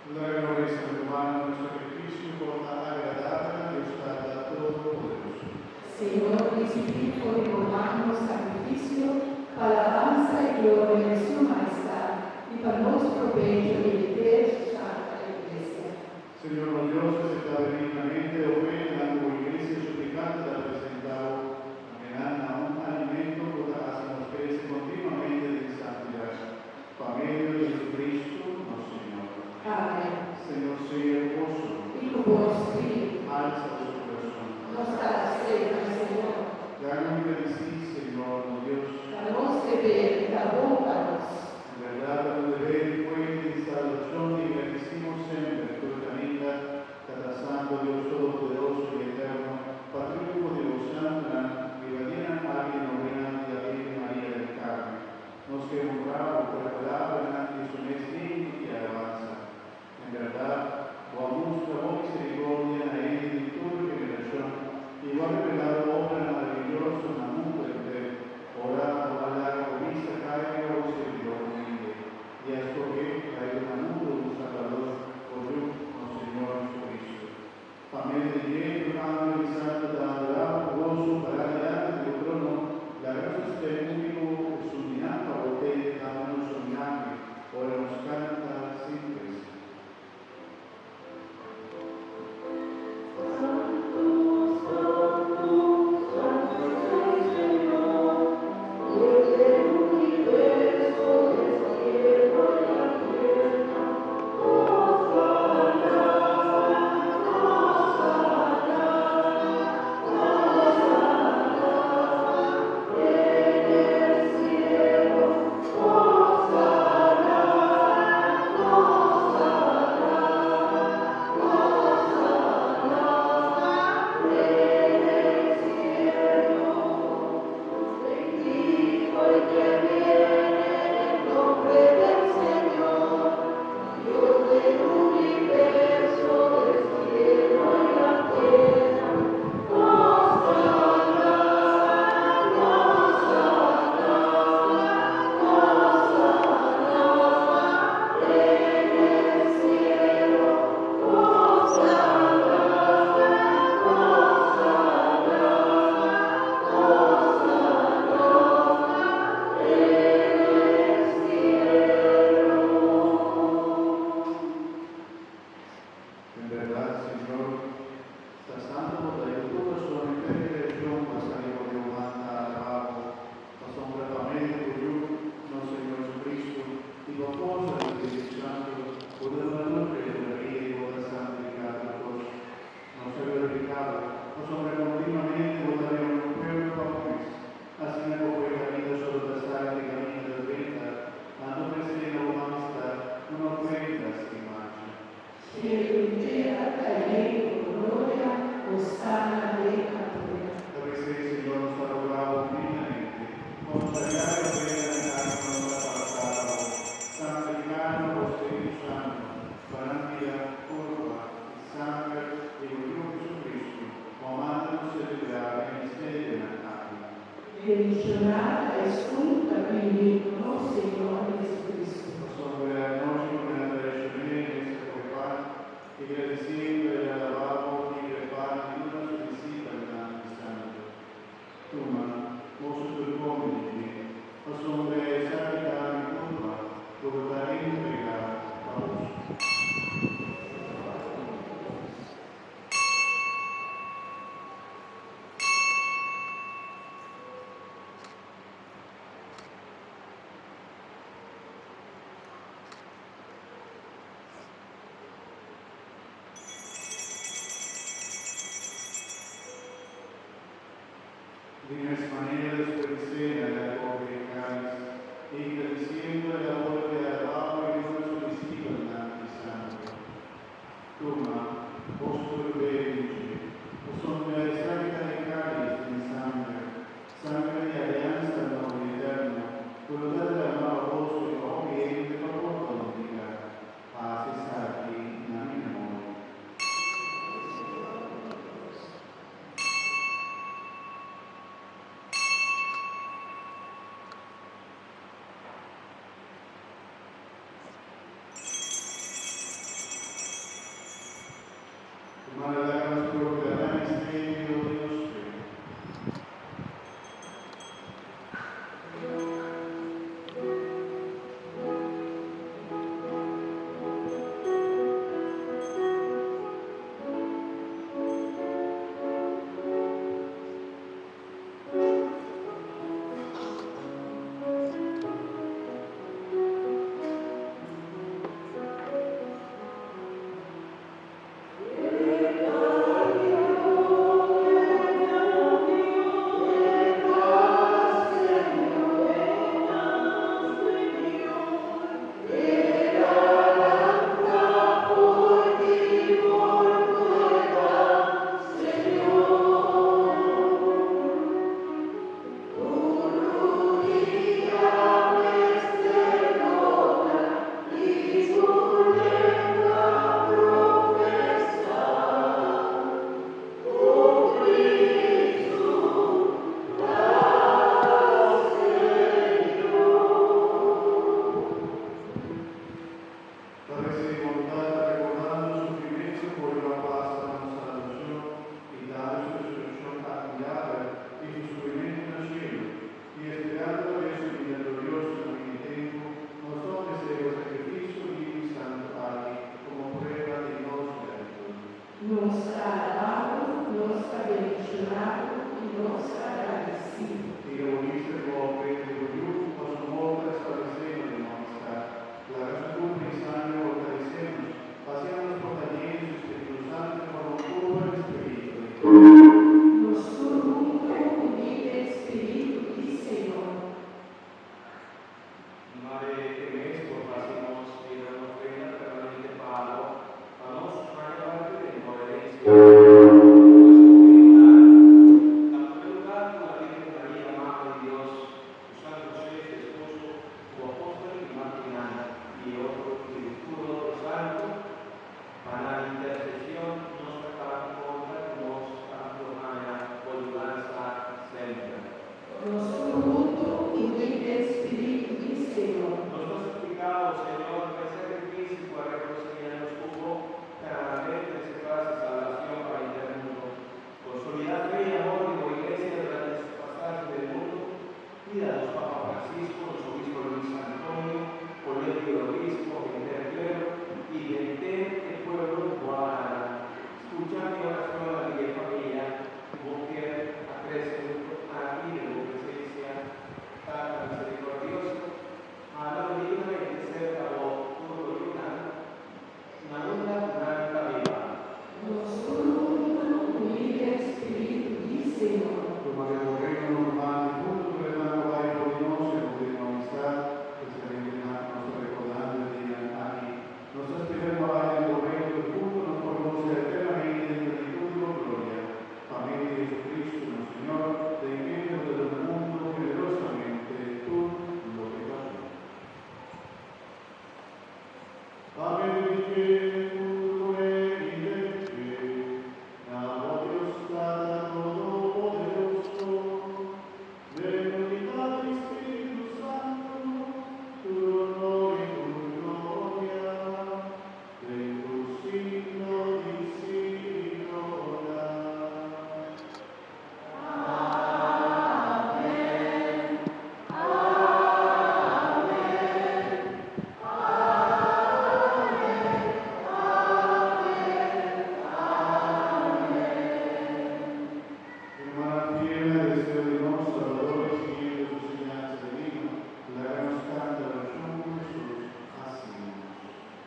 La gloria es humana, nuestro sacrificio por la agradable a Dios Padre Todopoderoso. Señor Jesucristo, recordamos sacrificio para alabanza y gloria de su majestad y para nuestro provecho y de su santa iglesia. Señor Dios, que está benignamente ofrenda a tu iglesia suplicante la presentado, a un alimento que nos crece continuamente de santidad. Por medio de Jesucristo, nuestro Señor. Amén. Señor, sea hermoso. Y con vos, Espíritu, Alza tu corazón. nos da cena, Señor. Danos bendición, Señor, Dios. Danos de ver, abócanos. En verdad, tu deber y fuente de salvación, y bendecimos siempre tu caridad, cada santo Dios todopoderoso y eterno, patriarca de los santos, y guardián alguien ordenante a ti, María del Carmen. Nos que honramos por la palabra y su destino y alabanza. En verdad, o nuestra misericordia en toda generación, igual revelado obra maravillosa en la mundo entero, orando a la egoísta calle o servidor humilde, y a escoger a el mundo un Salvador, por Dios, Señor Jesucristo. Amén de Dios, Padre y Santo, da gozo para delante del trono, la gracia del único, su mirada, o te damos un milagro, ora nos canta siempre. De las maneras ofrecer a la pobre cáliz, y agradeciendo el amor de alabado y no solicito el santo. Toma, apóstol bendice, os hombre de santa de cáliz en sangre de alianza noble y eterna, voluntad del amado gozo y obediente favor dominical, paz está aquí en mi memoria. Mandanos proclamar misterio Dios. Padre de bondad, recordando su sufrimiento por la paz, damos salvación y dale su resurrección admirable y su sufrimiento en el cielo. Y esperando de su vida gloriosa en el tiempo, nos dones el sacrificio y santo a ti, como prueba de los méritos. Nos ha alabado, nos ha bendicionado y nos ha agradecido. Y lo uniste como ofrenda de Dios, con su morte establecemos de amistad. La razón y sangre fortalecemos, paseamos por la llena de su Espíritu Santo, como todo el Espíritu. Nos surge unir el Espíritu y Señor. Madre